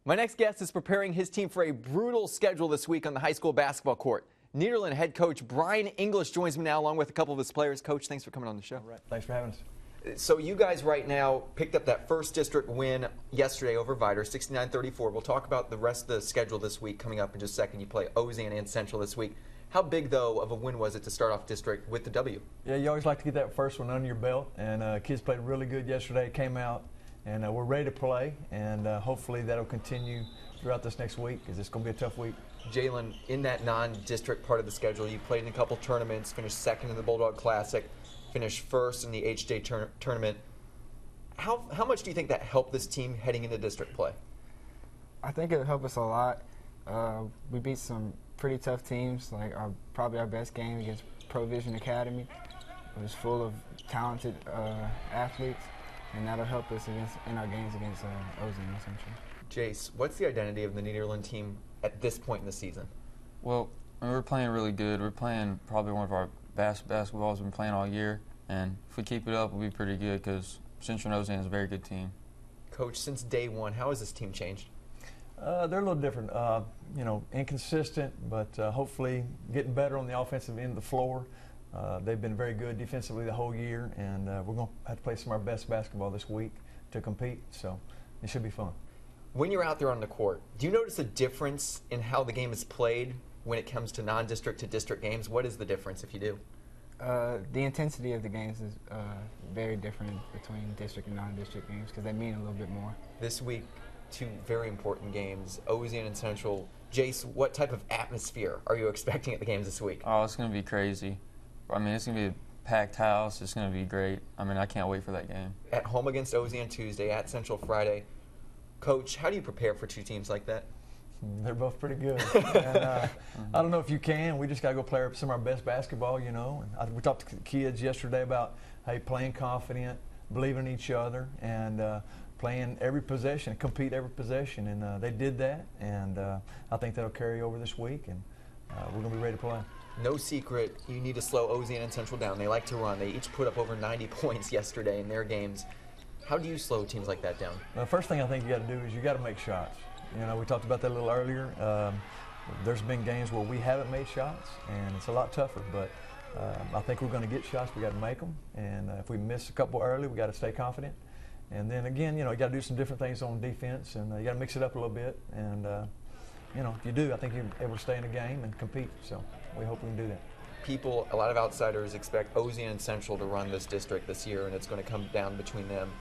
My next guest is preparing his team for a brutal schedule this week on the high school basketball court. Nederland head coach Brian English joins me now along with a couple of his players. Coach, thanks for coming on the show. All right. Thanks for having us. So you guys right now picked up that first district win yesterday over Vider, 69-34. We'll talk about the rest of the schedule this week coming up in just a second. You play Ozan and Central this week. How big, though, of a win was it to start off district with the W? Yeah, you always like to get that first one under your belt, and kids played really good yesterday, came out, and we're ready to play, and hopefully that'll continue throughout this next week because it's going to be a tough week. Jalen, in that non-district part of the schedule, you played in a couple tournaments, finished second in the Bulldog Classic, finished first in the HJ tournament. How much do you think that helped this team heading into district play? I think it helped us a lot. We beat some pretty tough teams, like probably our best game against Provision Academy. It was full of talented athletes, and that'll help us in our games against Ozan, essentially. Jace, what's the identity of the Nederland team at this point in the season? Well, we're playing really good. We're playing probably one of our best basketballs we've been playing all year, and if we keep it up, we'll be pretty good because Central and Ozan is a very good team. Coach, since day one, how has this team changed? They're a little different, inconsistent, but hopefully getting better on the offensive end of the floor. They've been very good defensively the whole year, and we're going to have to play some of our best basketball this week to compete, so it should be fun. When you're out there on the court, do you notice a difference in how the game is played when it comes to non-district to district games? What is the difference if you do? The intensity of the games is very different between district and non-district games because they mean a little bit more. This week, two very important games, Ozan and Central. Jace, what type of atmosphere are you expecting at the games this week? Oh, it's going to be crazy. I mean, it's going to be a packed house. It's going to be great. I mean, I can't wait for that game. At home against Ozan Tuesday, at Central Friday. Coach, how do you prepare for two teams like that? They're both pretty good. And, I don't know if you can. We just got to go play some of our best basketball, you know. And we talked to the kids yesterday about, hey, playing confident, believing in each other, and playing every possession, compete every possession. And they did that, and I think that'll carry over this week, and we're going to be ready to play. No secret, you need to slow Ozan and Central down. They like to run. They each put up over 90 points yesterday in their games. How do you slow teams like that down? The first thing I think you got to do is you got to make shots. You know, we talked about that a little earlier. There's been games where we haven't made shots, and it's a lot tougher. But I think we're going to get shots. We got to make them, and if we miss a couple early, we got to stay confident. And then again, you know, you got to do some different things on defense, and you got to mix it up a little bit. And you know, if you do, I think you're able to stay in the game and compete. So we hope we can do that. People, a lot of outsiders expect Ozan and Central to run this district this year, and it's going to come down between them.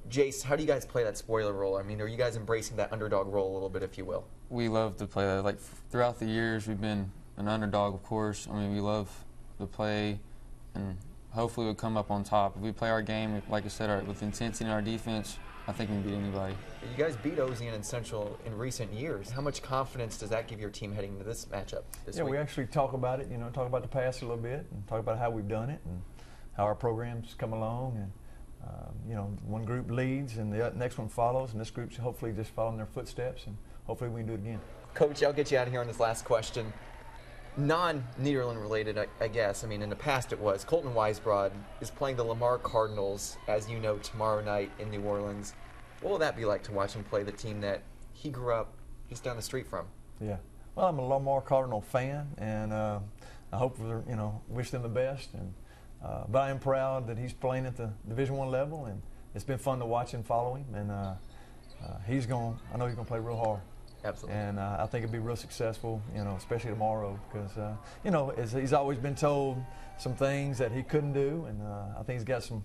Jace, how do you guys play that spoiler role? I mean, are you guys embracing that underdog role a little bit, if you will? We love to play that. Like, throughout the years, we've been an underdog, of course. I mean, we love to play, and hopefully we'll come up on top. If we play our game, like I said, with intensity in our defense, I think we can beat anybody. You guys beat Ozan and Central in recent years. How much confidence does that give your team heading into this matchup this week? Yeah, we actually talk about it, you know, talk about the past a little bit, and talk about how we've done it, and how our programs come along, and you know, one group leads and the next one follows, and this group's hopefully just following their footsteps, and hopefully we can do it again. Coach, I'll get you out of here on this last question. Non-Nederland related, I guess. I mean, in the past it was. Colton Weisbrod is playing the Lamar Cardinals, as you know, tomorrow night in New Orleans. What will that be like to watch him play the team that he grew up just down the street from? Yeah. Well, I'm a Lamar Cardinal fan, and I hope wish them the best. And but I am proud that he's playing at the Division I level, and it's been fun to watch and follow him. And I know he's going to play real hard. Absolutely. And I think he'll be real successful, you know, especially tomorrow, because you know, he's always been told some things that he couldn't do, and I think he's got some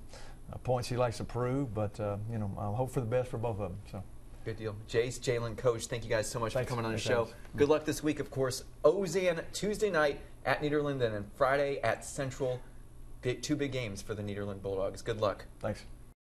points he likes to prove. But you know, I hope for the best for both of them. So. Good deal. Jace, Jalen, Coach, thank you guys so much for coming on the show. Thanks. Good luck this week, of course. Ozan Tuesday night at Nederland, and then Friday at Central. Two big games for the Nederland Bulldogs. Good luck. Thanks.